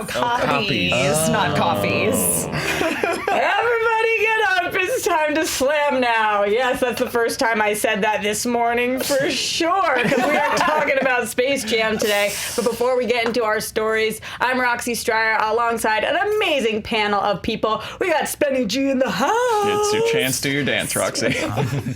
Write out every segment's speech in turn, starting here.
No, copies. Not coffees. Everybody get up. It's time to slam now. Yes, that's the first time I said that this morning for sure, because we are talking about Space Jam today. But before we get into our stories, I'm Roxy Striar alongside an amazing panel of people. We got Spenny G in the house. It's your chance to do your dance, Roxy.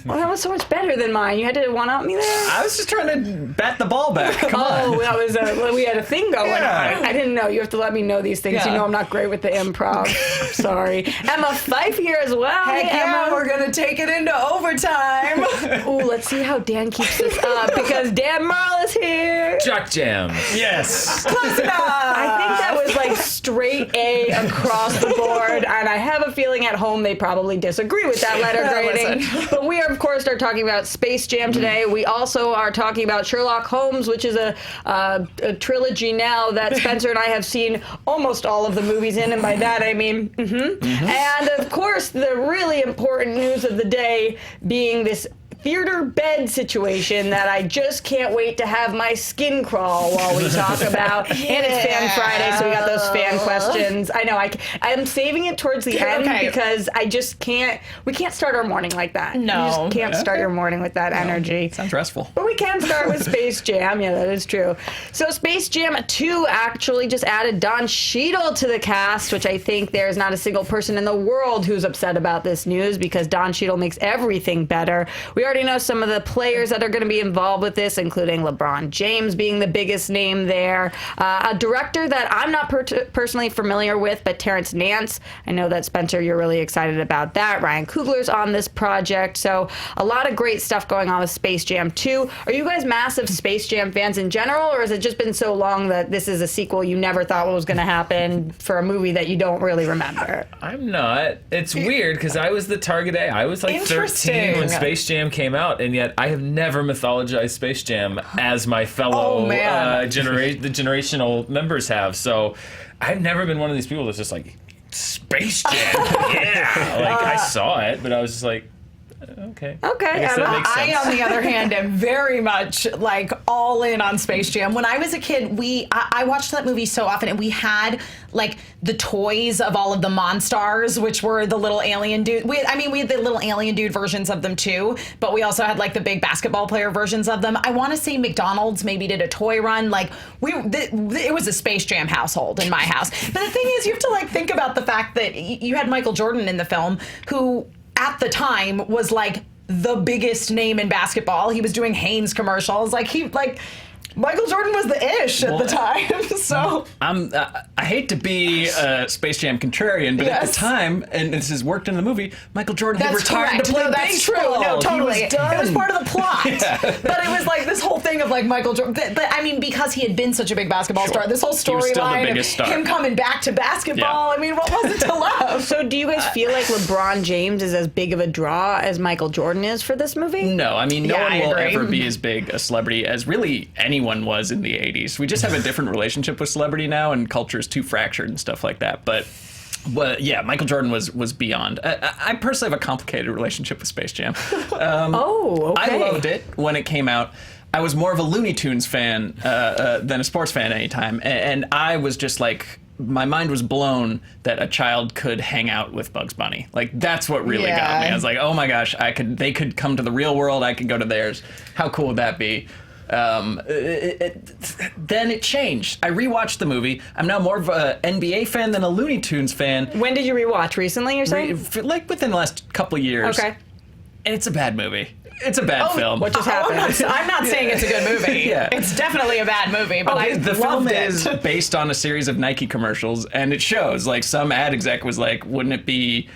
Well, that was so much better than mine. You had to one-up me there? I was just trying to bat the ball back. Come on. Oh, that was we had a thing going on. I didn't know. You have to let me know these things. Yeah. You know I'm not great with the improv. I'm sorry. Emma Fyffe here as well. Heck Hey, yeah, Emma. we're going to take it into overtime. Ooh, let's see how Dan keeps this up, because Dan Murrell is here. Jock Jam. Yes. Close enough. I think that was like straight A across the board, and I have a feeling at home they probably disagree with that letter grading. But we, of course, are talking about Space Jam today. We also are talking about Sherlock Holmes, which is a trilogy now that Spencer and I have seen almost all of the movies in, and by that I mean, And, of course, the really important news of the day being this theater bed situation that I just can't wait to have my skin crawl while we talk about. And it's Fan Friday, so we got those fan questions. I know, I'm saving it towards the end because I just can't, we can't start our morning like that. No. You just can't start your morning with that energy. Sounds restful. But we can start with Space Jam. Yeah, that is true. So Space Jam 2 actually just added Don Cheadle to the cast, which I think there's not a single person in the world who's upset about this news, because Don Cheadle makes everything better. We already know some of the players that are going to be involved with this, including LeBron James being the biggest name there. A director that I'm not personally familiar with, but Terrence Nance. I know that, Spencer, you're really excited about that. Ryan Coogler's on this project. So a lot of great stuff going on with Space Jam 2. Are you guys massive Space Jam fans in general, or has it just been so long that this is a sequel you never thought was going to happen for a movie that you don't really remember? I'm not. It's weird because I was the target A. I was like 13 when Space Jam came out, and yet I have never mythologized Space Jam as my fellow the generational members have. So I've never been one of these people that's just like, Space Jam, yeah. Like, I saw it, but I was just like, okay. I guess that makes sense. I, on the other hand, am very much like all in on Space Jam. When I was a kid, I watched that movie so often, and we had like the toys of all of the Monstars, which were the little alien dude. We had the little alien dude versions of them too, but we also had like the big basketball player versions of them. I want to say McDonald's maybe did a toy run. Like it was a Space Jam household in my house. But the thing is, you have to like think about the fact that you had Michael Jordan in the film, who at the time was like the biggest name in basketball. He was doing Hanes commercials. Michael Jordan was the ish at the time. So I hate to be a Space Jam contrarian, but at the time, and this has worked in the movie, Michael Jordan had retired to play that's baseball. true. No, totally. He was done. It was part of the plot. But it was like this whole thing of like Michael Jordan. But I mean, because he had been such a big basketball star, this whole storyline of him coming back to basketball. I mean, what wasn't to love? So do you guys feel like LeBron James is as big of a draw as Michael Jordan is for this movie? No, I mean, no one will agree. ever be as big a celebrity as really anyone was in the 80s. We just have a different relationship with celebrity now, and culture is too fractured and stuff like that. But yeah, Michael Jordan was beyond. I personally have a complicated relationship with Space Jam. Okay. I loved it when it came out. I was more of a Looney Tunes fan than a sports fan anytime, and I was just like, my mind was blown that a child could hang out with Bugs Bunny. Like, that's what really got me. I was like, oh my gosh, they could come to the real world, I could go to theirs. How cool would that be? Then it changed. I rewatched the movie. I'm now more of an NBA fan than a Looney Tunes fan. When did you rewatch? Recently, you're saying? Like within the last couple of years. Okay. And it's a bad movie. It's a bad film. What just happened? I'm not saying it's a good movie. Yeah. It's definitely a bad movie, but the film is based on a series of Nike commercials, and it shows. Like, some ad exec was like, wouldn't it be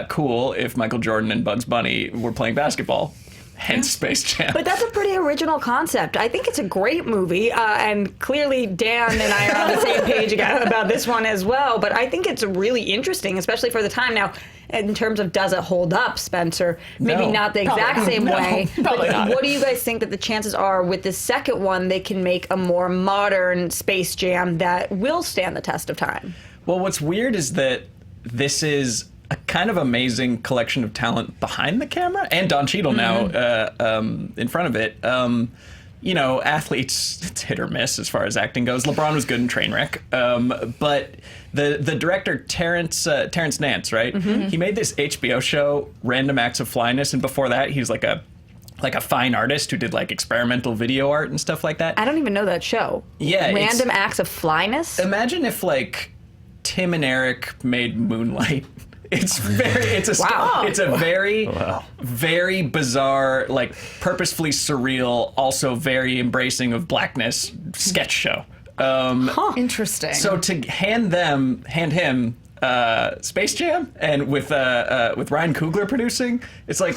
cool if Michael Jordan and Bugs Bunny were playing basketball? Hence Space Jam. But that's a pretty original concept. I think it's a great movie, and clearly Dan and I are on the same page about this one as well. But I think it's really interesting, especially for the time. Now, in terms of does it hold up, Spencer? Maybe not the exact same way. Probably not. What do you guys think that the chances are with the second one they can make a more modern Space Jam that will stand the test of time? Well, what's weird is that this is a kind of amazing collection of talent behind the camera, and Don Cheadle now in front of it. you know, athletes, it's hit or miss as far as acting goes. LeBron was good in Trainwreck, but the director Terrence Nance, right? He made this HBO show, Random Acts of Flyness, and before that, he was like a fine artist who did like experimental video art and stuff like that. I don't even know that show. Yeah, Random Acts of Flyness? Imagine if like Tim and Eric made Moonlight. It's a very, very bizarre, like purposefully surreal, also very embracing of blackness sketch show. Interesting. So to hand him Space Jam, and with Ryan Coogler producing, it's like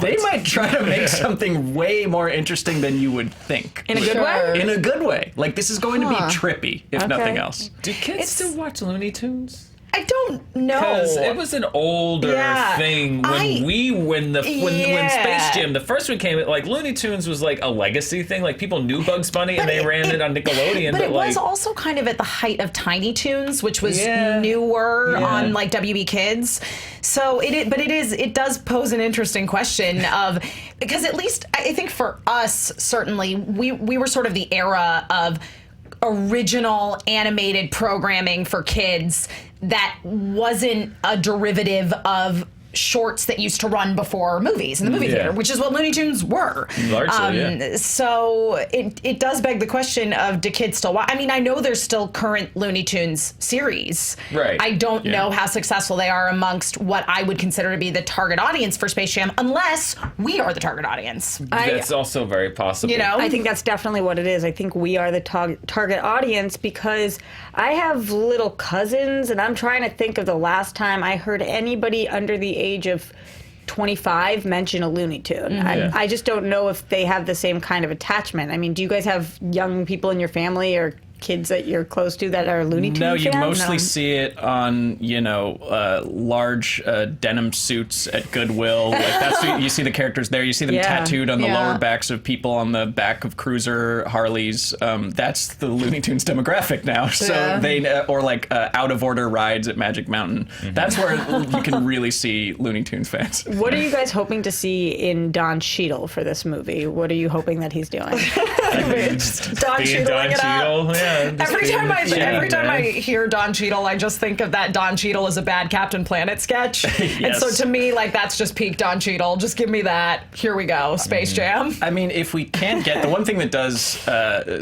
they might try to make something way more interesting than you would think. In a good way? In a good way. Like, this is going to be trippy, if nothing else. Do kids still watch Looney Tunes? I don't know. Because it was an older thing when Space Jam, the first one came, like Looney Tunes was like a legacy thing. Like people knew Bugs Bunny and they ran it on Nickelodeon. But it was also kind of at the height of Tiny Toons, which was newer on like WB Kids. So it does pose an interesting question of, because at least I think for us, certainly, we were sort of the era of original animated programming for kids that wasn't a derivative of shorts that used to run before movies in the movie theater, which is what Looney Tunes were. Largely, So it does beg the question of, do kids still watch? I mean, I know there's still current Looney Tunes series. Right. I don't know how successful they are amongst what I would consider to be the target audience for Space Jam, unless we are the target audience. That's also very possible. You know? I think that's definitely what it is. I think we are the target audience, because I have little cousins, and I'm trying to think of the last time I heard anybody under the age of 25 mention a Looney Tune. I just don't know if they have the same kind of attachment. I mean, do you guys have young people in your family or kids that you're close to that are Looney Tune No, fans? you mostly see it on, large denim suits at Goodwill. Like that's you see the characters there. You see them tattooed on the lower backs of people on the back of cruiser Harleys. That's the Looney Tunes demographic now. So they or like out of order rides at Magic Mountain. That's where you can really see Looney Tunes fans. What are you guys hoping to see in Don Cheadle for this movie? What are you hoping that he's doing? Don Cheadling it up. Every time I hear Don Cheadle, I just think of that Don Cheadle is a bad Captain Planet sketch. And so to me, like, that's just peak Don Cheadle. Just give me that. Here we go. Space Jam. I mean, if we can't get the one thing that does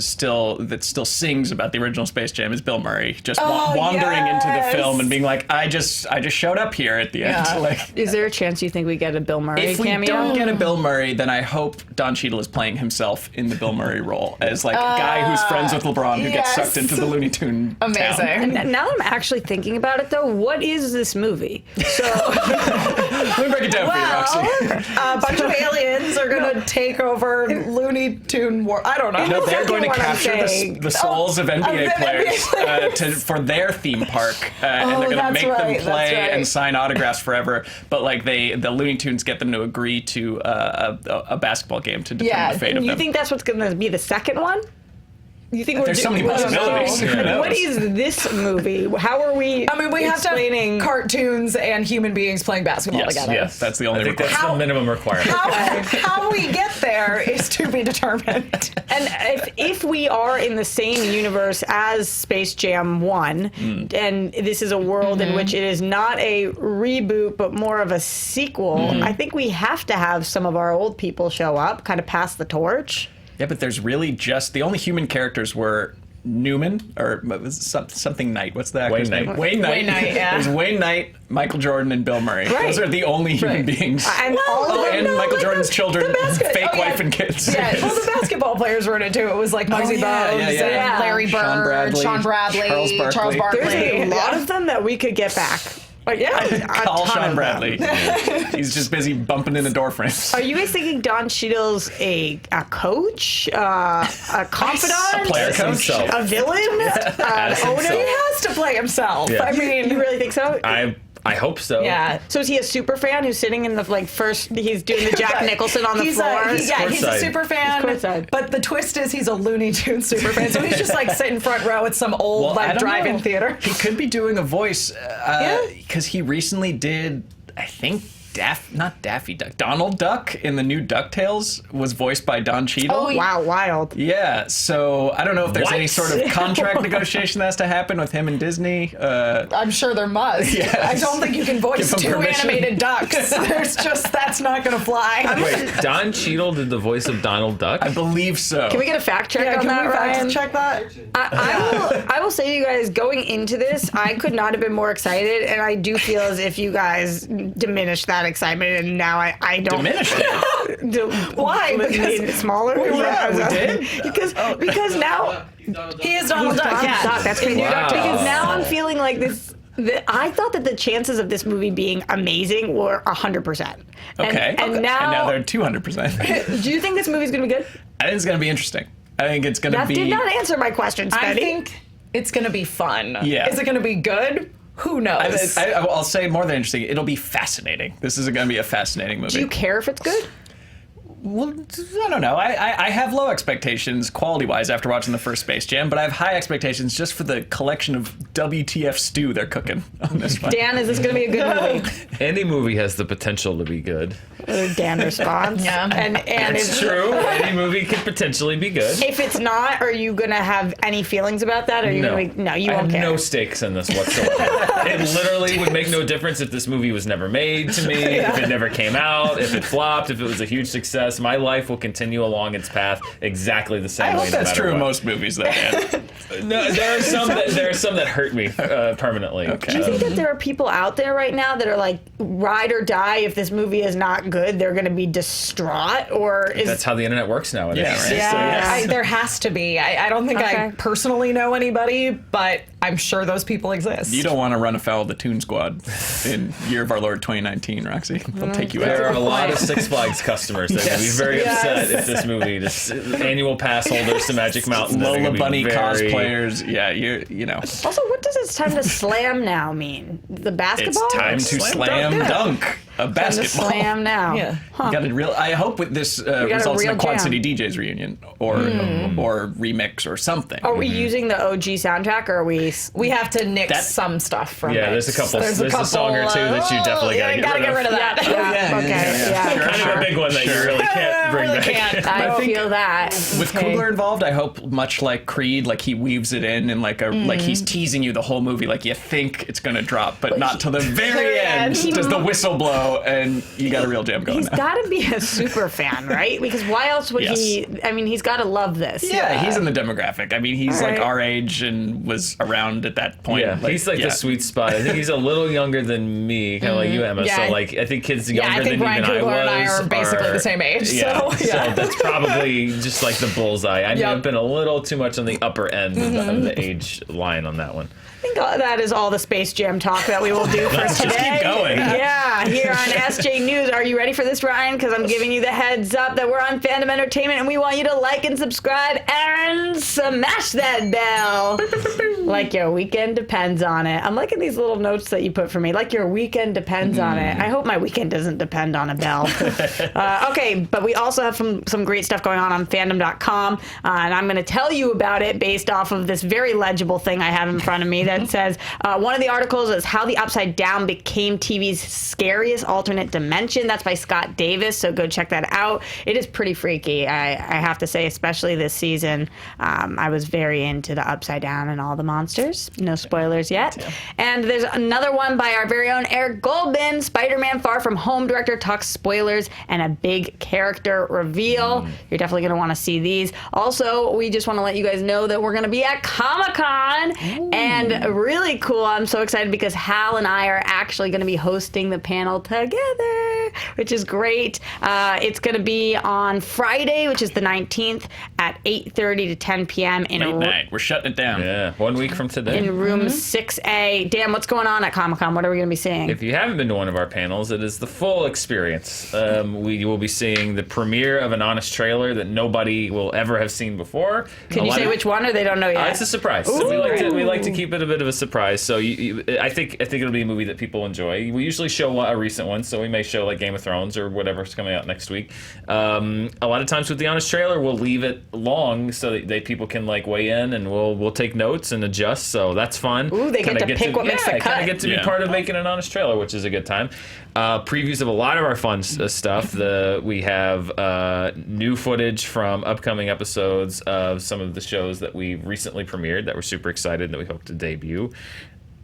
still sings about the original Space Jam is Bill Murray just wandering into the film and being like, I just showed up here at the end. Like, is there a chance you think we get a Bill Murray cameo? If we don't get a Bill Murray, then I hope Don Cheadle is playing himself in the Bill Murray role as like a guy who's friends with LeBron who gets sucked into the Looney Tune Amazing. town. And now I'm actually thinking about it, though. What is this movie? So let me break it down for you, Roxy. A bunch of aliens are going to take over Looney Tune war. I don't know. No, they're going to capture the souls of NBA players for their theme park, and they're going to make them play and sign autographs forever. But like the Looney Tunes get them to agree to a basketball game to determine the fate of them. You think that's what's going to be the second one? You think there's so many possibilities? What is this movie? How are we? I mean, we have to have cartoons and human beings playing basketball together. Yes, that's the only requirement. That's the minimum requirement. How we get there is to be determined. And if we are in the same universe as Space Jam 1, and this is a world in which it is not a reboot but more of a sequel, I think we have to have some of our old people show up, kind of pass the torch. Yeah, but there's really just the only human characters were Newman or something Knight. What's the actor's name? Wayne Knight. Yeah. There's Wayne Knight, Michael Jordan, and Bill Murray. Right. Those are the only human beings. And Michael Jordan's children, fake wife and kids. Yeah, well, the basketball players were in it too. It was like Muggsy Bogues and Larry Bird, Sean Bradley, Charles Barkley. There's a lot of them that we could get back. Call Sean Bradley. He's just busy bumping into door frames. Are you guys thinking Don Cheadle's a coach, a confidant, a player coach, a villain, owner? He has to play himself. Yeah. I mean, you really think so? I hope so. Yeah. So is he a super fan who's sitting in the first? He's doing the Jack Nicholson on the floor. He's a super fan. But the twist is he's a Looney Tunes super fan. So he's just like sitting front row at some old drive-in theater. He could be doing a voice because he recently did, I think, not Daffy Duck, Donald Duck in the new DuckTales was voiced by Don Cheadle. Oh, wow, wild. Yeah, so I don't know if there's What? any sort of contract negotiation that has to happen with him and Disney. I'm sure there must. Yes. I don't think you can voice Give 'em 2 permission. animated ducks. That's not going to fly. Wait, Don Cheadle did the voice of Donald Duck? I believe so. Can we get a fact check Yeah, on can that, we fact Ryan? check that? I will say to you guys, going into this, I could not have been more excited, and I do feel as if you guys diminished that excitement, and now I don't. Diminished it. Why? Because- Made it smaller? yeah, we did. Because now He is Donald Duck. Donald Yeah. Duck. That's crazy. Wow. Because now I'm feeling like this. I thought that the chances of this movie being amazing were 100%. Okay. And now they're 200%. do you think this movie's going to be good? I think it's going to be interesting. I think it's going to That be... did not answer my question, Spenny. I think it's going to be fun. Yeah. Is it going to be good? Who knows? I'll say more than interesting. It'll be fascinating. This is going to be a fascinating movie. Do you care if it's good? Well, I don't know. I have low expectations quality-wise after watching the first Space Jam, but I have high expectations just for the collection of WTF stew they're cooking on this one. Dan, is this going to be a good movie? Any movie has the potential to be good. Dan responds. Yeah. And It's true. Any movie could potentially be good. If it's not, are you going to have any feelings about that? Or are you No. going to be, no, you I won't have care. no stakes in this whatsoever. It literally would make no difference if this movie was never made to me, if it never came out, if it flopped, if it was a huge success. My life will continue along its path exactly the same I way. hope no that's matter true in what. most movies, though. Dan. No, there are some that hurt me permanently. Okay. Do you think that there are people out there right now that are like, ride or die, if this movie is not good, they're going to be distraught? Or is That's how the internet works nowadays. Yeah, right. Yeah. So, yes. There has to be. I don't think I Okay. personally know anybody, but I'm sure those people exist. You don't want to run afoul of the Toon Squad in Year of Our Lord 2019, Roxy. They'll take you There are out. a lot of Six Flags customers that will be Yes. very Yes. upset if this movie, this annual pass holders to Magic Mountain, that are Lola gonna be Bunny very- cosplayers. Yeah, you know. Also, what does it's time to slam now mean? The basketball? It's time to slam dunk a Time to basketball. slam now. Yeah. Huh. Got a real. I hope with this got a results in real a Quad jam. City DJs reunion or remix or something. Are we using the OG soundtrack, or are we? We have to nix That- some stuff from Yeah, it. there's a couple. There's a couple, song or two that you definitely yeah, gotta get rid of. that. Yeah. Okay. Yeah. Kind of a big one that you really can't bring Really back. can't. I think feel that. With Okay. Coogler involved, I hope much like Creed, like he weaves it in and like he's teasing you the whole movie, like you think it's gonna drop, but not till the very end does the whistle blow, and you got a real jam going He's now. got to be a super fan, right? Because why else would Yes. he? I mean, he's got to love this. Yeah, he's in the demographic. I mean, he's All like right. our age and was around at that point. Yeah, he's like yeah. the sweet spot. I think he's a little younger than me, kind of like you, Emma. Yeah. So like, I think kids Yeah, younger I think than Ryan even Coogler I and I was are basically the same age. Yeah, So, yeah. so that's probably just like the bullseye. I may Yep. have been a little too much on the upper end of the age line on that one. I think that is all the Space Jam talk that we will do for Let's today. just keep going. Yeah, here on SJ News. Are you ready for this, Ryan? Because I'm giving you the heads up that we're on Fandom Entertainment, and we want you to like and subscribe and smash that bell. Like your weekend depends on it. I'm liking these little notes that you put for me. Like your weekend depends on it. I hope my weekend doesn't depend on a bell. Okay, but we also have some great stuff going on Fandom.com, and I'm going to tell you about it based off of this very legible thing I have in front of me that says one of the articles is how the Upside Down became TV's scariest alternate dimension. That's by Scott Davis, so go check that out. It is pretty freaky, I have to say, especially this season. I was very into the Upside Down and all the monsters. No spoilers yet. And there's another one by our very own Eric Goldman, Spider-Man Far From Home director, talks spoilers and a big character reveal. You're definitely going to want to see these. Also, we just want to let you guys know that we're going to be at Comic-Con, and really cool. I'm so excited because Hal and I are actually going to be hosting the panel together, which is great. It's going to be on Friday, which is the 19th at 8:30 to 10 p.m. in Late night. We're shutting it down. Yeah, 1 week from today. in room 6A. Dan, what's going on at Comic-Con? What are we going to be seeing? If you haven't been to one of our panels, it is the full experience. We will be seeing the premiere of an honest trailer that nobody will ever have seen before. Can you say which one, or they don't know yet? It's a surprise. We like to keep it a bit of a surprise. So I think it'll be a movie that people enjoy. We usually show a recent one, so we may show like Game of Thrones or whatever's coming out next week. A lot of times with the honest trailer, we'll leave it long so that people can like weigh in, and we'll take notes and adjust. So that's fun. Ooh, they get to pick what makes the cut. Kind of get to be part of making an honest trailer, which is a good time. Previews of a lot of our fun stuff. We have new footage from upcoming episodes of some of the shows that we recently premiered that we're super excited that we hope to debut.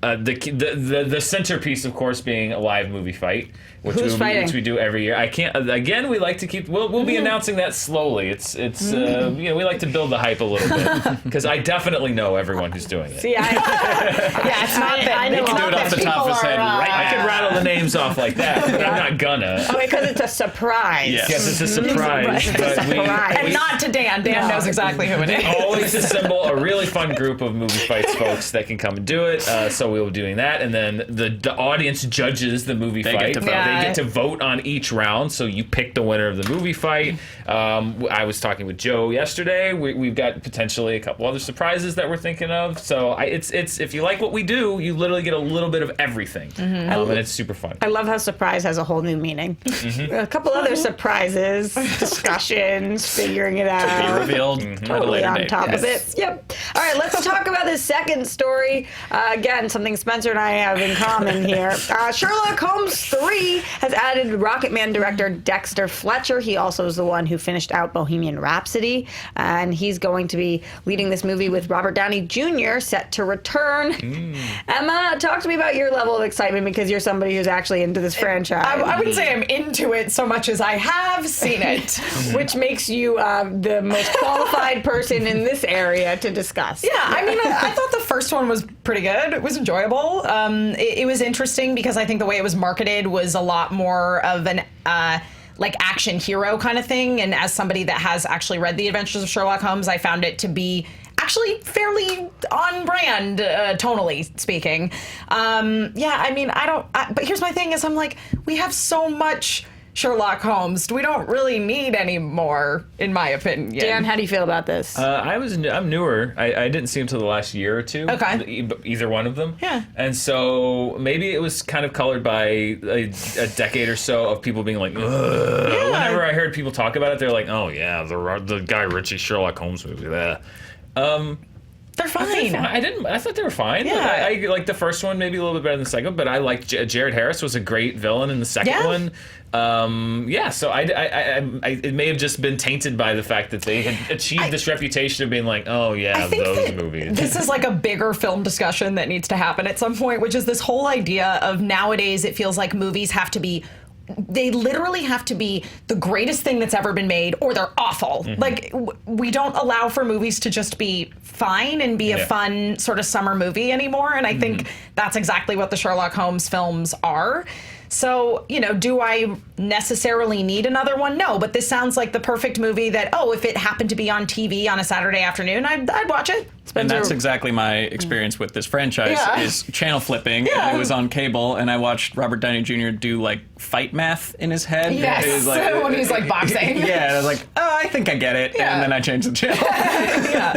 The centerpiece, of course, being a live movie fight, which we do every year. I can't. Again, we like to keep. We'll be announcing that slowly. It's we like to build the hype a little bit because I definitely know everyone who's doing it. See, it's not that I know He can do it off the top of his head right I can rattle the names off like that, but I'm not gonna. Oh, because it's a surprise. Yes. It's a surprise. And not to Dan. Dan knows exactly who it is. Always assemble a really fun group of movie fights folks that can come and do it. So we'll be doing that, and then the audience judges the movie fight. They get to vote on each round, so you pick the winner of the movie fight. I was talking with Joe yesterday. We've got potentially a couple other surprises that we're thinking of. So it's if you like what we do, you literally get a little bit of everything, and it's super fun. I love how surprise has a whole new meaning. A couple other surprises, discussions, figuring it out. To be revealed Totally on top of it. Yep. All right, let's talk about this second story. Again, something Spencer and I have in common here. Sherlock Holmes 3 has added Rocket Man director Dexter Fletcher. He also is the one who finished out Bohemian Rhapsody, and he's going to be leading this movie with Robert Downey Jr. set to return. Emma, talk to me about your level of excitement because you're somebody who's actually into this franchise. I wouldn't say I'm into it so much as I have seen it. Which makes you the most qualified person in this area to discuss. Yeah, I mean, I thought the first one was pretty good. It was enjoyable. It was interesting because I think the way it was marketed was a lot more of an like action hero kind of thing. And as somebody that has actually read The Adventures of Sherlock Holmes, I found it to be actually fairly on brand, tonally speaking. Yeah, I mean, but here's my thing is I'm like, we have so much Sherlock Holmes. We don't really need any more, in my opinion. Dan, how do you feel about this? I'm newer. I didn't see him until the last year or two. Okay. Either one of them. Yeah. And so maybe it was kind of colored by a decade or so of people being like, ugh. Yeah. Whenever I heard people talk about it, they're like, oh yeah, the Guy Ritchie Sherlock Holmes movie. They're fine. I thought they were fine. Yeah. I like the first one maybe a little bit better than the second, but I liked Jared Harris was a great villain in the second one. So it may have just been tainted by the fact that they had achieved this reputation of being like, oh yeah, those movies. This is like a bigger film discussion that needs to happen at some point, which is this whole idea of nowadays it feels like movies have to be, they literally have to be the greatest thing that's ever been made or they're awful. Like we don't allow for movies to just be fine and be a fun sort of summer movie anymore. And I think that's exactly what the Sherlock Holmes films are. So, do I necessarily need another one? No, but this sounds like the perfect movie that, if it happened to be on TV on a Saturday afternoon, I'd watch it. And that's exactly my experience with this franchise, is channel flipping. And it was on cable, and I watched Robert Downey Jr. do, like, fight math in his head. Yes, it was like, when he's, like, boxing. Yeah, and I was like, I think I get it. Yeah. And then I changed the channel.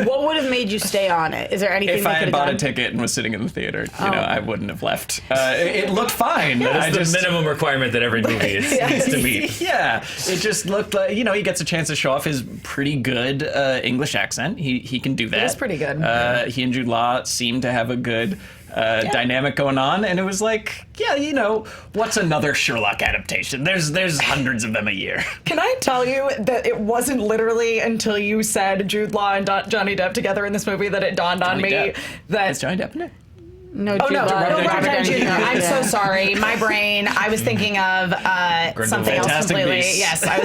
What would have made you stay on it? Is there anything if they I could had have bought done? a ticket and was sitting in the theater, I wouldn't have left. It looked fine. That's the minimum requirement that every movie is to meet. Yeah, it just looked like, he gets a chance to show off his pretty good English accent. He can do that. It is pretty good. He and Jude Law seem to have a good dynamic going on, and it was like, what's another Sherlock adaptation? There's hundreds of them a year. Can I tell you that it wasn't literally until you said Jude Law and Johnny Depp together in this movie that it dawned on me that... Is Johnny Depp in it? No, Robert Downey Jr. I'm so Yeah. sorry. My brain. I was thinking of something else Fantastic completely. Beasts. Yes, I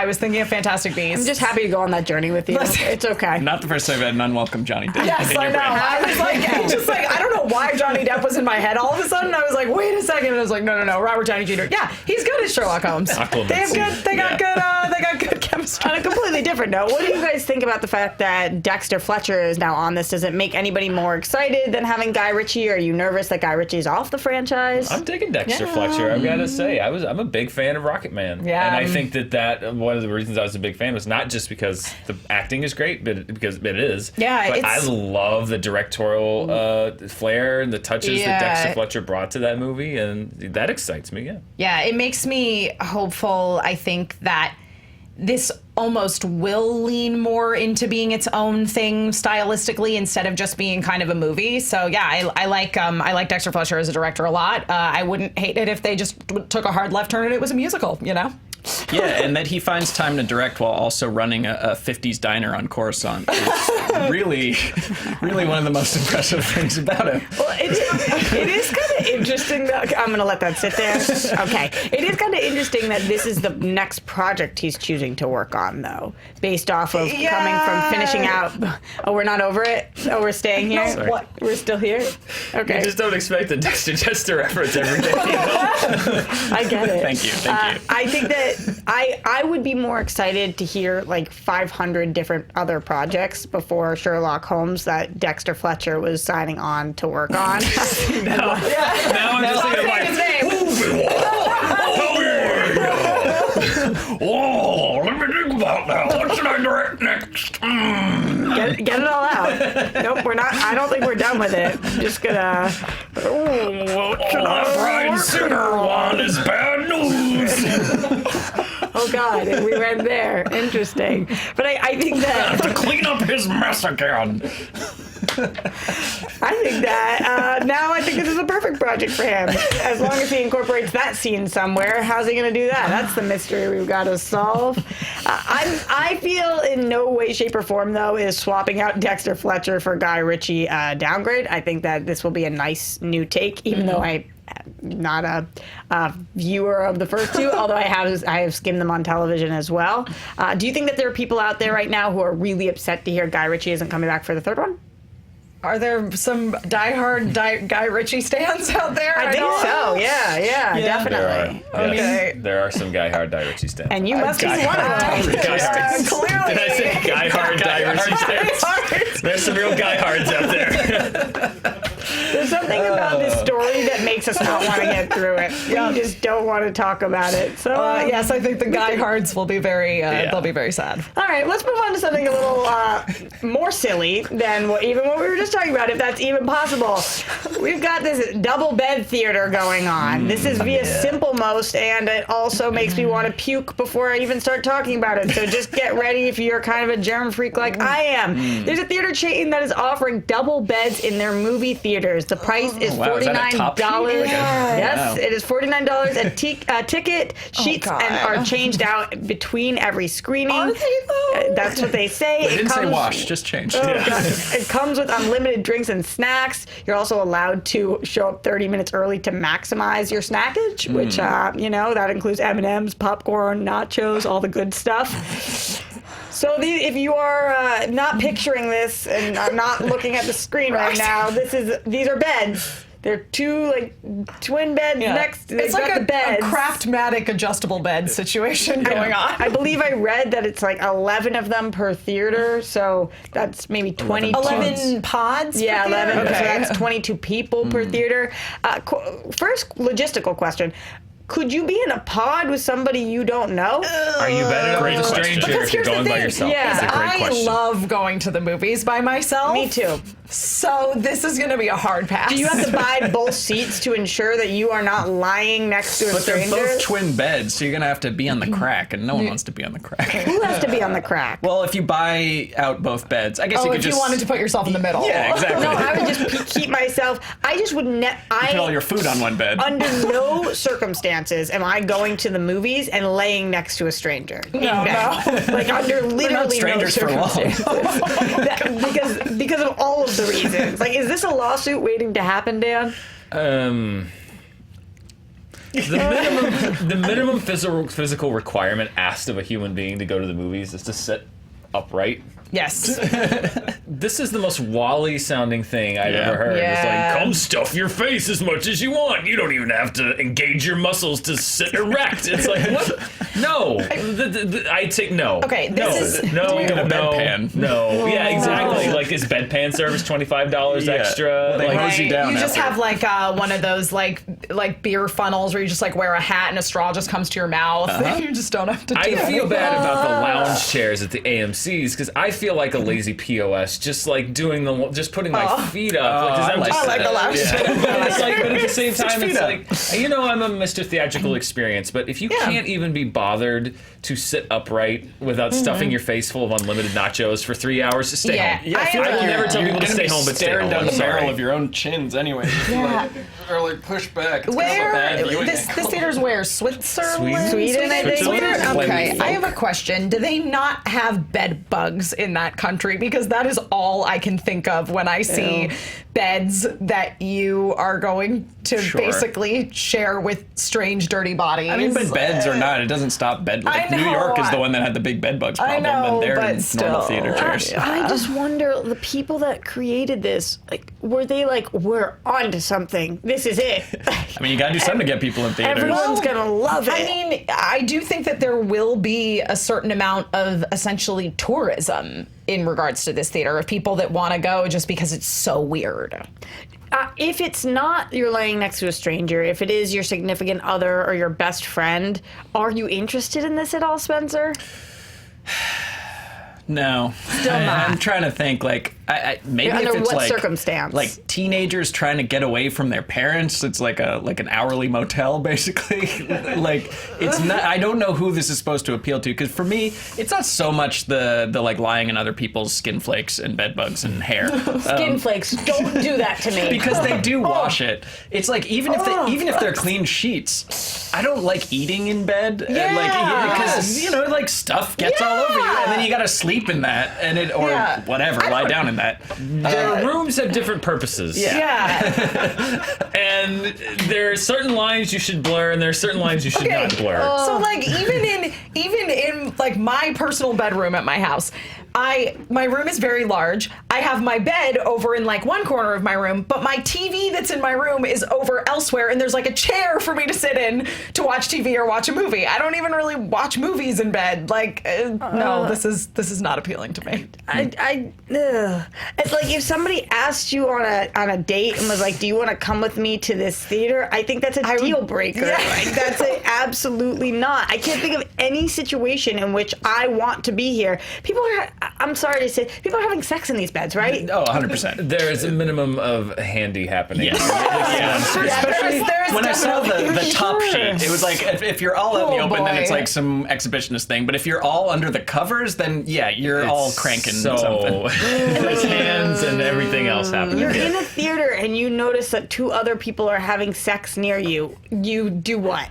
was thinking of Fantastic Beasts. I'm just happy to go on that journey with you. It's okay. Not the first time I've had an unwelcome Johnny Depp. Yes, in I your know. brain. I was like, just like, I don't know why Johnny Depp was in my head all of a sudden. I was like, wait a second, and I was like, no, Robert Downey Jr. Yeah, he's good as Sherlock Holmes. They got good chemistry. On a completely different note, what do you guys think about the fact that Dexter Fletcher is now on this? Does it make anybody more excited than having Guy Ritchie Ritchie? Are you nervous that Guy Ritchie's off the franchise? I'm digging Dexter Fletcher. I've got to say, I'm a big fan of Rocket Man. Yeah. And I think that one of the reasons I was a big fan was not just because the acting is great, but because it is. Yeah, but I love the directorial flair and the touches that Dexter Fletcher brought to that movie, and that excites me. Yeah. Yeah, it makes me hopeful. I think that this almost will lean more into being its own thing stylistically instead of just being kind of a movie. So yeah, I like Dexter Fletcher as a director a lot. I wouldn't hate it if they just took a hard left turn and it was a musical, you know? Yeah, and that he finds time to direct while also running a 50s diner on Coruscant is really one of the most impressive things about him. Well, it is kind of interesting. I'm going to let that sit there. Okay. It is kind of interesting that this is the next project he's choosing to work on, though, based off of coming from finishing out. Oh, we're not over it? Oh, we're staying here? No, what? We're still here? Okay. You just don't expect the Dexter Chester reference every day. I get it. Thank you. I think that I would be more excited to hear like 500 different other projects before Sherlock Holmes that Dexter Fletcher was signing on to work on. Now I'm just thinking like, his name. oh, let me think about that. What should I direct next? Get it all out. Nope, we're not. I don't think we're done with it. I'm just gonna. That Bryan Singer one is bad news. Oh God, and we went there. Interesting. But I think that To clean up his mess again. I think that now I think this is a perfect project for him. As long as he incorporates that scene somewhere, how's he going to do that? That's the mystery we've got to solve. I feel in no way, shape, or form, though, is swapping out Dexter Fletcher for Guy Ritchie downgrade. I think that this will be a nice new take, even though I'm not a viewer of the first two, although I have skimmed them on television as well. Do you think that there are people out there right now who are really upset to hear Guy Ritchie isn't coming back for the third one? Are there some diehard Guy Ritchie stands out there? I think so. Yeah, definitely. There are some Guy Hard Guy Ritchie stands. And you must be one of them. Clearly. Did I say Guy Hard Guy Ritchie stands? There's some real Guy Hards out there. There's something about this story that makes us not want to get through it. We just don't want to talk about it. So yes, I think the Guy Hards will be very they'll be very sad. All right, let's move on to something a little more silly than what we were just talking about, if that's even possible. We've got this double bed theater going on. This is via Simple Most, and it also makes me want to puke before I even start talking about it. So just get ready if you're kind of a germ freak like I am. There's a theater chain that is offering double beds in their movie theaters. The price is $49. Is that a Top Sheet? Yes, it is $49 a ticket. Sheets are changed out between every screening. Are they though? That's what they say. They didn't say wash, just change. It comes with unlimited drinks and snacks. You're also allowed to show up 30 minutes early to maximize your snackage, which, that includes M&Ms, popcorn, nachos, all the good stuff. So if you are not picturing this and are not looking at the screen right now, these are beds. They're two twin beds next. It's like a Craftmatic adjustable bed situation going on. I believe I read that it's like 11 of them per theater, so that's maybe 22. 11 pods. Yeah, per 11. theater? So Okay. that's 22 people per theater. First logistical question. Could you be in a pod with somebody you don't know? Are you better than a stranger Because if you're here's the going by thing. yourself? Yeah. That's a great I question. love going to the movies by myself. Me too. So this is going to be a hard pass. Do you have to buy both seats to ensure that you are not lying next to a But they're stranger? both twin beds, so you're gonna have to be on the crack, and no one wants to be on the crack. Who has to be on the crack? Well, if you buy out both beds, I guess you could if just you wanted to put yourself in the middle. Yeah, exactly. No, I would just keep myself. I just would put all your food on one bed. Under no circumstances am I going to the movies and laying next to a stranger. No. Like under literally strangers for no long. circumstances. because of all of the reasons. Like, is this a lawsuit waiting to happen, Dan? The minimum physical requirement asked of a human being to go to the movies is to sit upright. Yes. This is the most Wall-E sounding thing I've ever heard. Yeah. It's like, come stuff your face as much as you want. You don't even have to engage your muscles to sit erect. It's like, what? No. I'd say no. Okay, this is- no, Get a no, bedpan. no. Yeah, exactly. Like, is bedpan service $25 extra? Well, they Like, hose you down You just after. have like one of those like beer funnels where you just like wear a hat and a straw just comes to your mouth. You just don't have to do I feel it. bad about the lounge chairs at the AMC's because I feel like a lazy POS, just like just putting my feet up. Like, 'cause I'm just- I like the lounge chair. But it's like, but at the same time, feet it's up. like, I'm a Mr. Theatrical Experience, but if you can't even be bothered to sit upright without stuffing your face full of unlimited nachos for 3 hours, to stay Yeah. home. Yeah, I feel I like will never tell you're people to gonna stay be home, but stay staring home. down I'm the barrel sorry. of your own chins anyway. Yeah. Or like push back. It's Where kind of a bad this theater's where? Switzerland? Sweden, I think. Sweden? Okay, Sweden. I have a question. Do they not have bed bugs in that country? Because that is all I can think of when I see beds that you are going to Sure. basically share with strange, dirty bodies. I mean, but beds or not, it doesn't stop bed. Like, I New York is know. the one that had the big bed bugs I problem, know, and they're but in still. normal theater chairs. I just wonder, the people that created this, like, were they like, we're onto something. This is it. I mean, you gotta do something to get people in theaters. Everyone's gonna love it. I mean, I do think that there will be a certain amount of essentially tourism in regards to this theater of people that want to go just because it's so weird. If it's not you're laying next to a stranger, if it is your significant other or your best friend, are you interested in this at all, Spencer? No, Still not. I'm trying to think. Like, maybe Under if it's what like circumstance? like teenagers trying to get away from their parents. It's like an hourly motel, basically. Like, it's not. I don't know who this is supposed to appeal to, because for me, it's not so much the like lying in other people's skin flakes and bed bugs and hair. Skin flakes, don't do that to me. Because they do wash it. It's like even if they're clean sheets, I don't like eating in bed. Because like stuff gets all over you, and then you gotta sleep in that, and whatever, lie down in that. Their rooms have different purposes. Yeah. And there are certain lines you should blur, and there are certain lines you should not blur. So like even in like my personal bedroom at my house, my room is very large. I have my bed over in like one corner of my room, but my TV that's in my room is over elsewhere, and there's like a chair for me to sit in to watch TV or watch a movie. I don't even really watch movies in bed. Like no, this is not appealing to me. It's like if somebody asked you on a date and was like, "Do you want to come with me to this theater?" I think that's a deal breaker. Yeah. Like that's absolutely not. I can't think of any situation in which I want to be here. I'm sorry to say, people are having sex in these beds, right? Oh, 100%. There is a minimum of handy happening. Yes. Especially When I saw the top Sure. sheet, it was like if you're all out in the Oh, open, then boy. it's like some exhibitionist thing. But if you're all under the covers, then you're all cranking something. There's hands and everything else happening. You're in a theater and you notice that two other people are having sex near you. You do what?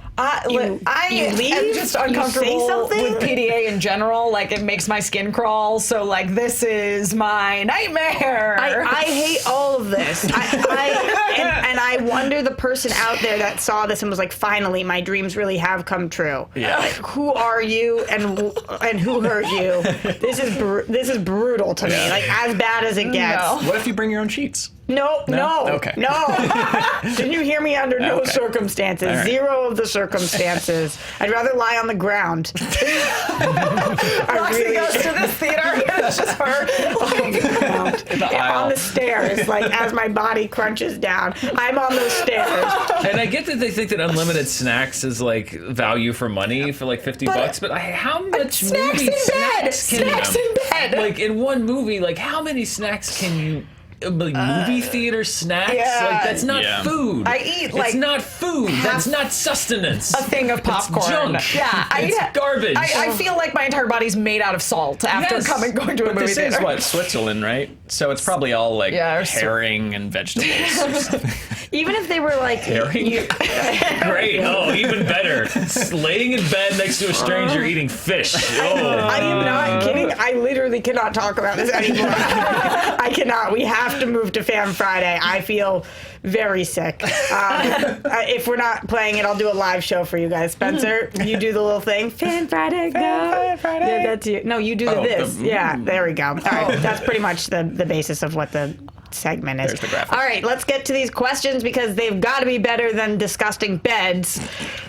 You leave? I'm just You say uncomfortable something? with PDA in general. Like it makes my skin crawl. So like this is my nightmare. I hate all of this. And I wonder the person out there that saw this and was like, finally, my dreams really have come true. Yeah. Like, who are you and who hurt you? This is brutal to me. Like as bad as it gets. No. What if you bring your own sheets? No. Okay. No. Didn't you hear me? Under no Okay. circumstances. All right. Zero of the circumstances. I'd rather lie on the ground. Roxy goes to this theater. It's just her. On the stairs, like as my body crunches down. I'm on those stairs. And I get that they think that unlimited snacks is like value for money for like $50, but how much Snacks movie in bed. snacks can Snacks in bed. Like in one movie, like how many snacks can you? Like movie theater snacks, yeah. like that's not Yeah. food. I eat, like, it's not food. That's not sustenance. A thing of popcorn. junk. Yeah, It's garbage. I feel like my entire body's made out of salt after Yes. going to a But movie this theater. is what, Switzerland, right? So it's probably all like Yeah, herring and vegetables. Even if they were like Herring? Great. Oh, even better. Laying in bed next to a stranger eating fish. Oh. I am not kidding. I literally cannot talk about this anymore. I cannot. We have to move to Fan Friday. I feel very sick. If we're not playing it, I'll do a live show for you guys. Spencer, you do the little thing. Fan Friday, go. Fan Friday. Yeah, that's you. No, you do Oh, this. Yeah, there we go. All right, that's pretty much the basis of what the that segment is. There's the graphics. All right, let's get to these questions because they've got to be better than disgusting beds,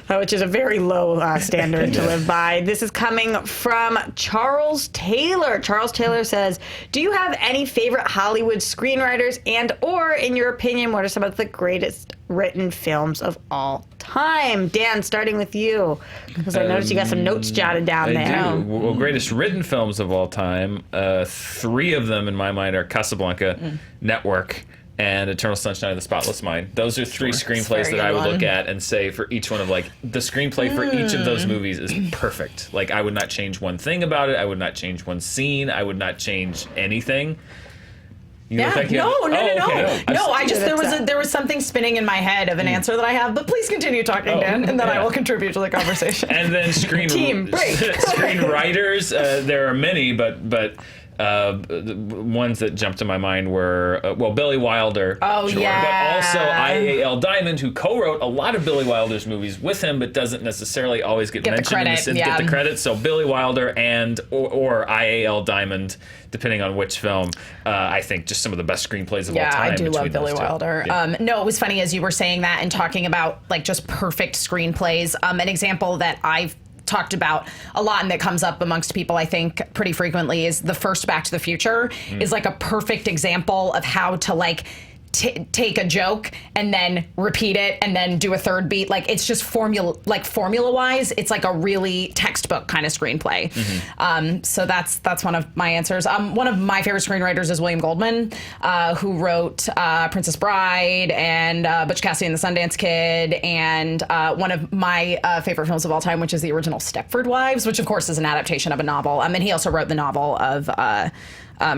which is a very low standard to live by. This is coming from Charles Taylor. Charles Taylor says, do you have any favorite Hollywood screenwriters and or, in your opinion, what are some of the greatest written films of all time? Dan, starting with you, because I noticed you got some notes jotted down there. I do. Well, greatest written films of all time. 3 of them in my mind are Casablanca, Network, and Eternal Sunshine of the Spotless Mind. Those are 3 screenplays that I would look at and say for each one of like the screenplay for each of those movies is perfect. Like I would not change one thing about it. I would not change one scene. I would not change anything. No. I just there was something spinning in my head of an answer that I have, but please continue talking, Dan, and then I will contribute to the conversation. And then Team break. screenwriters. There are many, but the ones that jumped to my mind were Billy Wilder. Oh, yeah. But also I.A.L. Diamond, who co-wrote a lot of Billy Wilder's movies with him, but doesn't necessarily always get mentioned get the credit. So Billy Wilder and or I.A.L. Diamond, depending on which film. I think just some of the best screenplays of all time. I do love Billy Wilder. Yeah. No, it was funny as you were saying that and talking about like just perfect screenplays. An example that I've talked about a lot and that comes up amongst people I think pretty frequently is the first Back to the Future is like a perfect example of how to like take a joke and then repeat it and then do a third beat. Like it's just formula wise, it's like a really textbook kind of screenplay. So that's one of my answers. One of my favorite screenwriters is William Goldman, who wrote Princess Bride and Butch Cassidy and the Sundance Kid, and one of my favorite films of all time, which is the original Stepford Wives, which of course is an adaptation of a novel. And he also wrote the novel of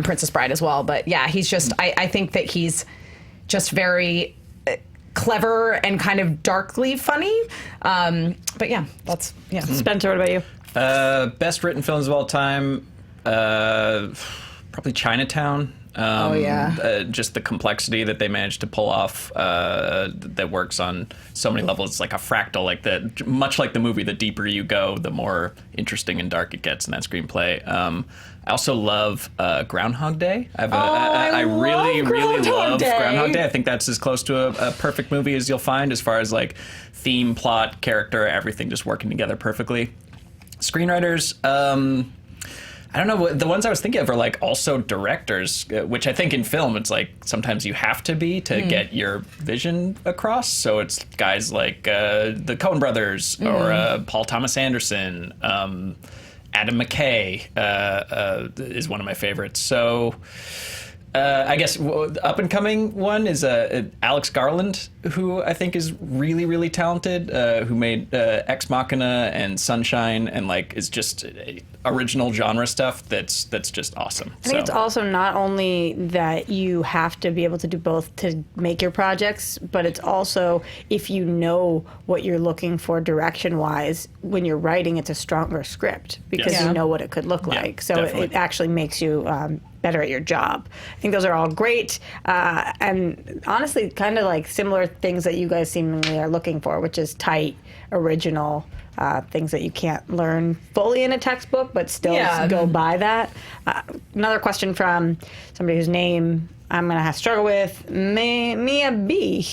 Princess Bride as well. But yeah, he's just, I think that he's just very clever and kind of darkly funny. But yeah, that's, yeah. Spencer, what about you? Best written films of all time, probably Chinatown. Just the complexity that they managed to pull off that works on so many levels. It's like a fractal, like that. Much like the movie, the deeper you go, the more interesting and dark it gets in that screenplay. I also love Groundhog Day. I really love Groundhog Day. I think that's as close to a perfect movie as you'll find, as far as like theme, plot, character, everything just working together perfectly. Screenwriters. I don't know. The ones I was thinking of are like also directors, which I think in film it's like sometimes you have to be to get your vision across. So it's guys like the Coen brothers or Paul Thomas Anderson. Adam McKay is one of my favorites. So I guess up and coming one is Alex Garland, who I think is really, really talented, who made Ex Machina and Sunshine, and like is just original genre stuff that's just awesome. I think it's also not only that you have to be able to do both to make your projects, but it's also if you know what you're looking for direction-wise, when you're writing, it's a stronger script because you know what it could look like. So it actually makes you better at your job. I think those are all great, and honestly, kind of like similar things that you guys seemingly are looking for, which is tight, original, things that you can't learn fully in a textbook, but still go by that. Another question from somebody whose name I'm going to have to struggle with, Mia B.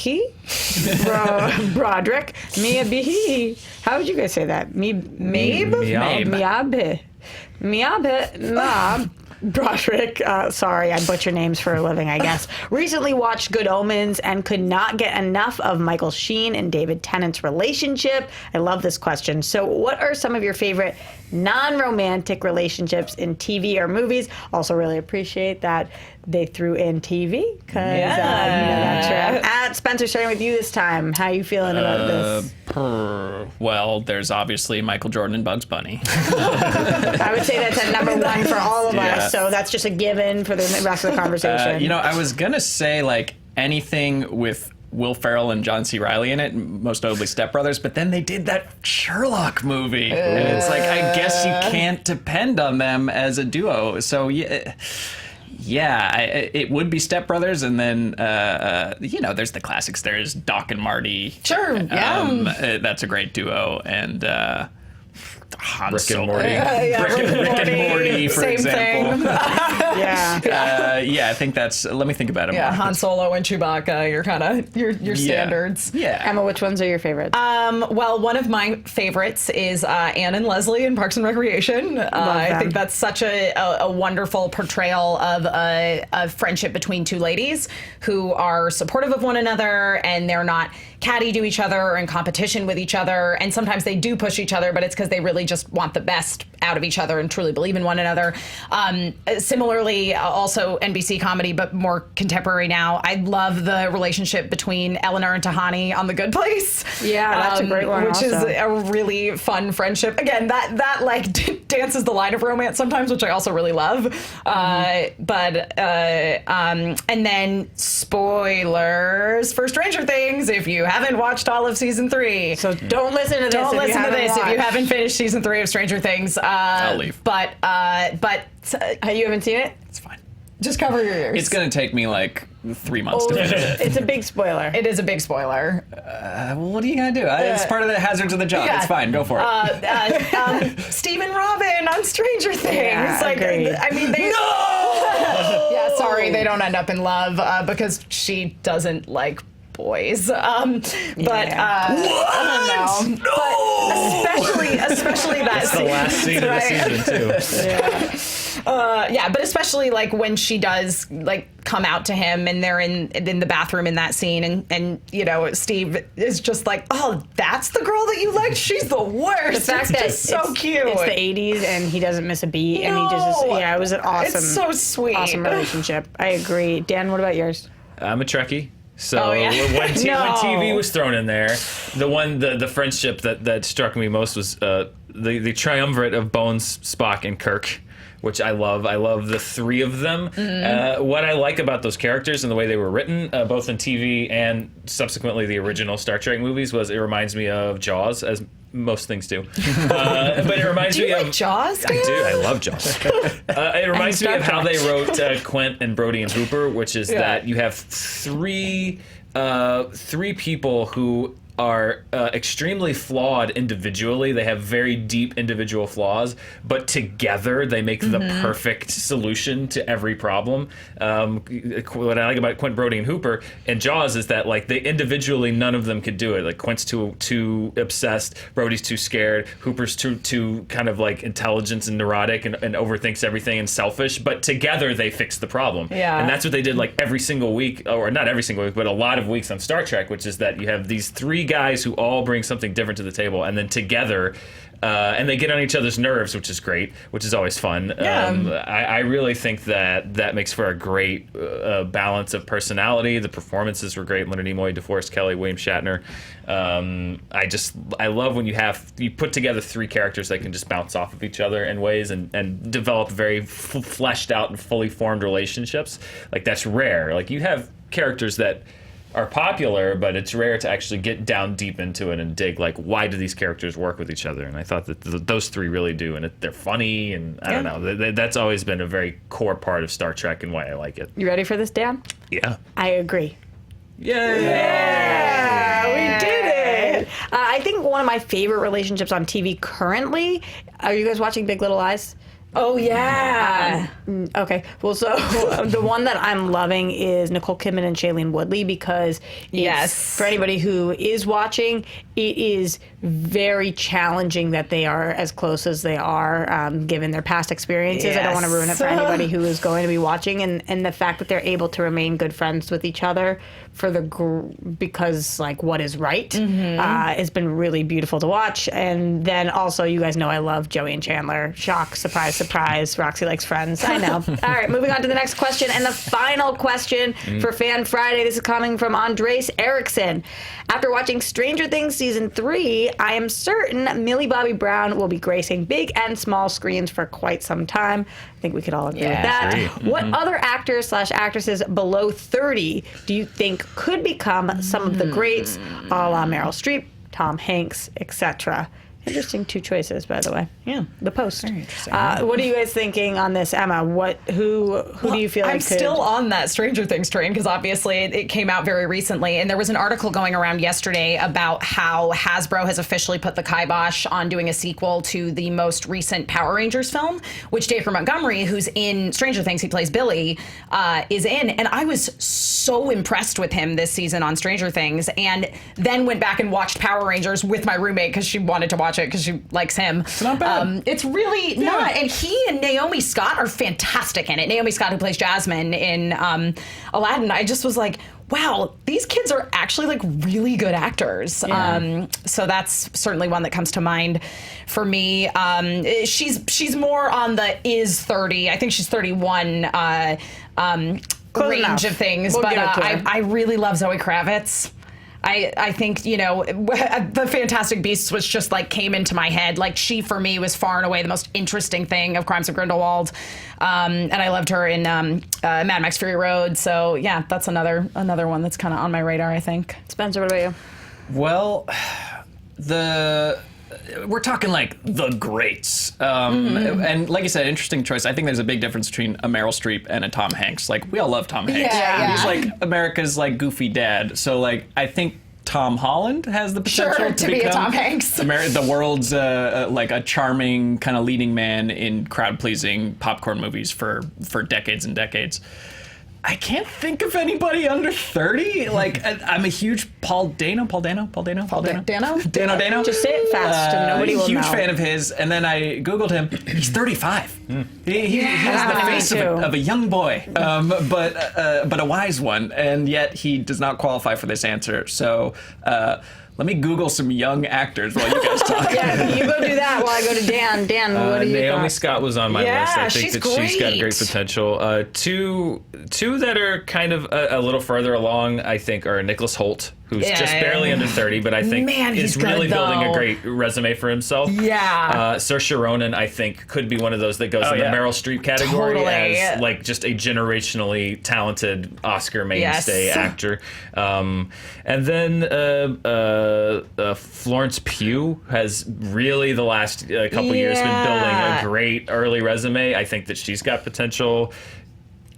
Broderick. Mia B. How would you guys say that? Miabe. Broderick, sorry, I butcher names for a living, I guess. Recently watched Good Omens and could not get enough of Michael Sheen and David Tennant's relationship. I love this question. So what are some of your favorite non-romantic relationships in TV or movies? Also really appreciate that they threw in TV, because you know that's right. Spencer, starting with you this time. How are you feeling about this? Well, there's obviously Michael Jordan and Bugs Bunny. I would say that's at number one for all of us, so that's just a given for the rest of the conversation. I was going to say like anything with Will Ferrell and John C. Reilly in it, most notably Step Brothers, but then they did that Sherlock movie. And it's like, I guess you can't depend on them as a duo. So it would be Step Brothers, and then there's the classics. There's Doc and Marty. Sure, that's a great duo, and Han Rick Solo. and Morty. Rick and Morty, for Same example. thing. Yeah, I think that's. Let me think about it more. Han Solo and Chewbacca, your kind of your standards. Yeah. Emma, which ones are your favorites? Well, one of my favorites is Anne and Leslie in Parks and Recreation. I think that's such a wonderful portrayal of a friendship between two ladies who are supportive of one another, and they're not catty to each other or in competition with each other. And sometimes they do push each other, but it's because they really just want the best out of each other and truly believe in one another. Similarly, also NBC comedy, but more contemporary now. I love the relationship between Eleanor and Tahani on The Good Place. Yeah, that's a great one. Which also. is a really fun friendship. Again, that like dances the line of romance sometimes, which I also really love. And then spoilers for Stranger Things if you haven't watched all of season 3. So don't listen to this. Don't listen to this if you watched. haven't finished season 3 of Stranger Things. I'll leave. But You haven't seen it? It's fine. just cover your ears. It's going to take me like 3 months to finish it. It's a big spoiler. It is a big spoiler. Well, what are you going to do? It's part of the hazards of the job. Yeah. It's fine. Go for it. Steve and Robin on Stranger Things. Yeah, agreed. I mean, they. No! Yeah, sorry, they don't end up in love because she doesn't like boys. But I don't know. But especially that It's the last scene of the season too. but especially like when she does like come out to him and they're in the bathroom in that scene and you know Steve is just like, oh, that's the girl that you liked? She's the worst. The fact it's that just so cute. It's the 80s and he doesn't miss a beat and he just it was an awesome, it's so sweet, awesome relationship. I agree. Dan, what about yours? I'm a Trekkie. So Oh, yeah? when No. TV was thrown in there, the friendship that struck me most was the triumvirate of Bones, Spock, and Kirk, which I love. I love the three of them. What I like about those characters and the way they were written, both in TV and subsequently the original Star Trek movies, was it reminds me of Jaws, as most things do. But it reminds Do me you of... like Jaws? I do. I love Jaws. It reminds me of how they wrote Quint and Brody and Hooper, which is that you have three people who are extremely flawed individually. They have very deep individual flaws, but together they make the perfect solution to every problem. What I like about Quint, Brody, and Hooper and Jaws is that like they individually, none of them could do it. Like Quint's too obsessed, Brody's too scared, Hooper's too kind of like intelligent and neurotic and overthinks everything and selfish, but together they fix the problem. Yeah. And that's what they did like every single week, or not every single week, but a lot of weeks on Star Trek, which is that you have these three guys who all bring something different to the table, and then together, and they get on each other's nerves, which is great, which is always fun. Yeah. I really think that makes for a great balance of personality. The performances were great. Leonard Nimoy, DeForest Kelley, William Shatner. I love when you put together three characters that can just bounce off of each other in ways and develop very fleshed out and fully formed relationships. Like that's rare. Like you have characters that are popular, but it's rare to actually get down deep into it and dig like why do these characters work with each other, and I thought that those three really do, and they're funny, and I don't know, that's always been a very core part of Star Trek and why I like it. You ready for this, Dan? Yeah. I agree. Yay! Yeah, we did it. I think one of my favorite relationships on TV currently. Are you guys watching Big Little Lies? Oh yeah. Okay. Well, so the one that I'm loving is Nicole Kidman and Shailene Woodley because for anybody who is watching, it is very challenging that they are as close as they are, given their past experiences. I don't want to ruin it for anybody who is going to be watching, and the fact that they're able to remain good friends with each other for because like what is right has been really beautiful to watch. And then also, you guys know I love Joey and Chandler. Shock, surprise, surprise. Roxy likes Friends. I know. All right, moving on to the next question, and the final question for Fan Friday. This is coming from Andres Erickson. After watching Stranger Things Season 3, I am certain Millie Bobby Brown will be gracing big and small screens for quite some time. I think we could all agree with that. Agree. What other actors/actresses below 30 do you think could become some of the greats, a la Meryl Streep, Tom Hanks, etc.? Interesting two choices, by the way. Yeah. The Post. Very interesting. What are you guys thinking on this, Emma? Who do you feel like I'm could... still on that Stranger Things train because obviously it came out very recently, and there was an article going around yesterday about how Hasbro has officially put the kibosh on doing a sequel to the most recent Power Rangers film, which Dacre Montgomery, who's in Stranger Things, he plays Billy, is in, and I was so impressed with him this season on Stranger Things, and then went back and watched Power Rangers with my roommate because she wanted to watch it because she likes him. It's not bad. It's really not. And he and Naomi Scott are fantastic in it. Naomi Scott, who plays Jasmine in Aladdin, I just was like, wow, these kids are actually like really good actors. Yeah. So that's certainly one that comes to mind for me. She's more on the is 30. I think she's 31 range enough. of things. We'll but give it to her. I really love Zoe Kravitz. I think, the Fantastic Beasts was just like came into my head. Like she, for me, was far and away the most interesting thing of Crimes of Grindelwald. And I loved her in Mad Max Fury Road. So yeah, that's another one that's kind of on my radar, I think. Spencer, what about you? Well, we're talking like the greats. And like you said, interesting choice. I think there's a big difference between a Meryl Streep and a Tom Hanks. Like, we all love Tom Hanks. Yeah. He's like America's like goofy dad. So like, I think Tom Holland has the potential to be a become Tom Hanks. the world's like a charming kind of leading man in crowd-pleasing popcorn movies for decades and decades. I can't think of anybody under 30. Like, I'm a huge Dano. Just say it fast and nobody will huge know. fan of his. And then I Googled him. He's 35. He has the face of a young boy, but a wise one. And yet he does not qualify for this answer. So let me Google some young actors while you guys talk. Yeah, you go do that while I go to Dan. Dan, what do you Naomi thought? Scott was on my Yeah, list. I think she's that she's got great. great potential. Two that are kind of a little further along, I think, are Nicholas Hoult, who's just barely under 30, but I think Man, is he's really good, building a though. great resume for himself. Yeah. Saoirse Ronan, I think, could be one of those that goes in the yeah. Meryl Streep category Totally. as like just a generationally talented Oscar mainstay Yes. actor. And then Florence Pugh has really the last couple years been building a great early resume. I think that she's got potential.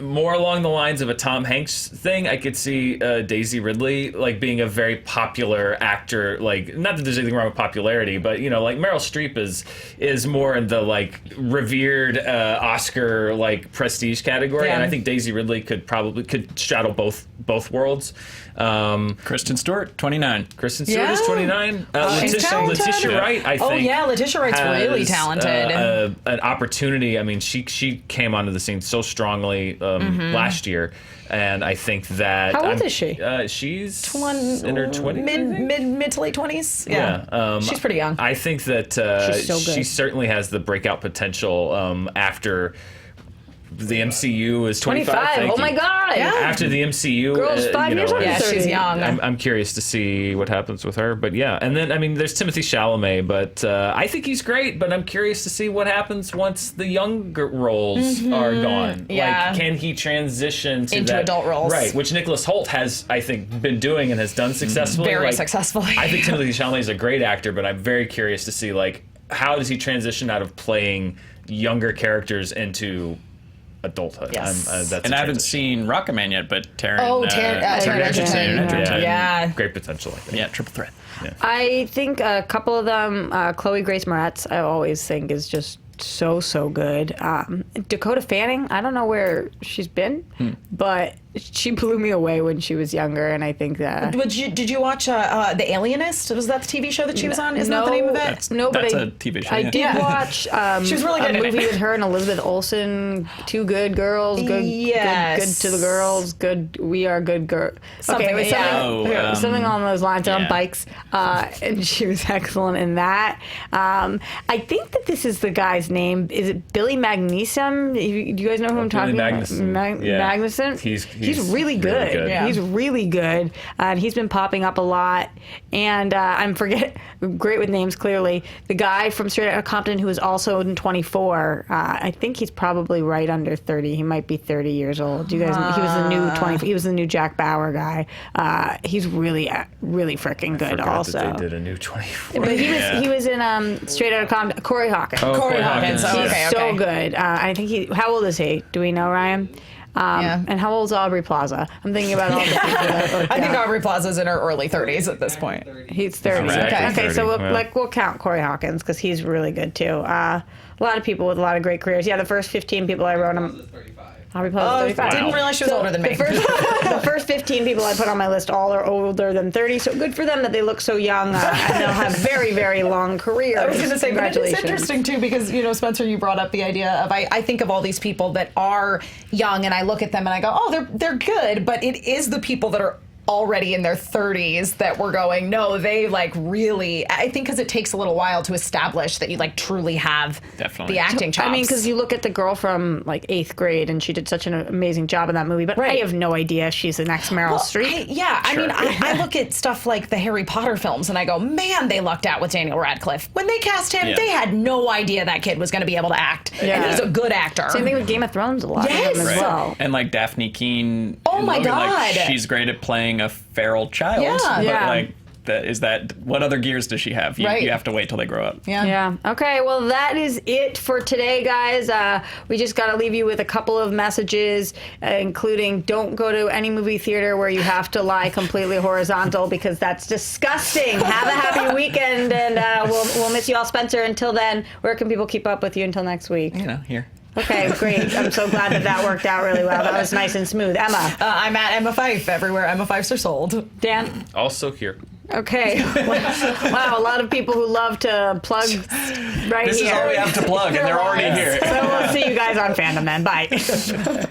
More along the lines of a Tom Hanks thing, I could see Daisy Ridley like being a very popular actor. Like, not that there's anything wrong with popularity, but like Meryl Streep is more in the like revered Oscar like prestige category, Yeah. and I think Daisy Ridley could straddle both worlds. Kristen Stewart, 29. Kristen Stewart Yeah. is 29. She's talented. Letitia Wright, I think. Oh, yeah, Letitia Wright's really has, talented. An opportunity. I mean, she came onto the scene so strongly last year, and I think that. How old is she? She's in her 20s. Mid to late 20s. Yeah. She's pretty young. I think that She's so good. she certainly has the breakout potential after the MCU is 25. 25. Thank Oh you. my God. Yeah. After the MCU, Girl's 5 years older. Yeah, she's young. I'm curious to see what happens with her, but yeah. And then I mean, there's Timothy Chalamet, but I think he's great. But I'm curious to see what happens once the younger roles are gone. Yeah. Like, can he transition to Into that? adult roles. Right, which Nicholas Hoult has, I think, been doing and has done successfully. Very Like, successfully. I think Timothy Chalamet is a great actor, but I'm very curious to see like how does he transition out of playing younger characters into adulthood. Yes. That's And a I haven't transition. seen Rocket Man yet, but Taron Taron Egerton. Yeah. Great potential, I think. Yeah, triple threat. I think a couple of them, Chloe Grace Moretz, I always think is just so good. Dakota Fanning, I don't know where she's been, but she blew me away when she was younger, and I think that... Did you watch The Alienist? Was that the TV show that she was on? Isn't that the name of it? No, but That's I, a TV show. I yeah. did watch She was really good a in it. movie with her and Elizabeth Olsen, Two Good Girls, good to the girls, good, we are good girls. Something, Okay, it was yeah. something along those lines. They're on yeah. bikes, and she was excellent in that. I think that this is the guy's guy's name. Is it Billy Magnuson? Do you guys know who I'm talking Magnuson. about? Yeah. Magnuson? He's really good. Yeah. He's really good. And he's been popping up a lot. And I'm great with names, clearly. The guy from Straight Outta Compton who is also in 24, I think he's probably right under 30. He might be 30 years old. You guys, he was the new 20. He was the new Jack Bauer guy. He's really freaking good. Also, that they did a new 24. but he was in Straight Outta Compton. Corey Hawkins. Oh, Corey Hawkins. He's Okay. so good. I think how old is he? Do we know, Ryan? And how old is Aubrey Plaza? I'm thinking about all the people that I think Aubrey Plaza's in her early 30s at this point. He's 30. Right. Okay, 30, so yeah. we'll count Corey Hawkins because he's really good too. A lot of people with a lot of great careers. Yeah, the first 15 people I wrote him. Aubrey Plaza, 35. Didn't realize she was older than me. The first 15 people I put on my list all are older than 30, so good for them that they look so young and they'll have very, very long careers. I was going to say, but it's Congratulations. interesting too because, Spencer, you brought up the idea of, I think of all these people that are young and I look at them and I go, oh, they're good, but it is the people that are already in their 30s that we're going, no, they really, I think because it takes a little while to establish that you truly have Definitely. the acting chops. I mean, because you look at the girl from 8th grade and she did such an amazing job in that movie, but I have no idea she's the next Meryl Streep. I mean, I look at stuff like the Harry Potter films and I go, man, they lucked out with Daniel Radcliffe. When they cast him, they had no idea that kid was going to be able to act. Yeah. And he's a good actor. Same thing with Game of Thrones, a lot Yes. of them as Right. well. And Daphne Keane. Oh in my Logan, God. she's great at playing a feral child. Yeah. But Yeah. what other gears does she have? You have to wait till they grow up. Yeah. Okay. Well, that is it for today, guys. We just got to leave you with a couple of messages, including don't go to any movie theater where you have to lie completely horizontal because that's disgusting. Have a happy weekend, and we'll miss you all, Spencer. Until then, where can people keep up with you until next week? Here. Okay, great. I'm so glad that worked out really well. That was nice and smooth. Emma. I'm at Emma Fyffe everywhere Emma Fyffes are sold. Dan. Also here. Okay. Wow, a lot of people who love to plug right This here. is all we have to plug, and they're already here. So we'll see you guys on Fandom then. Bye.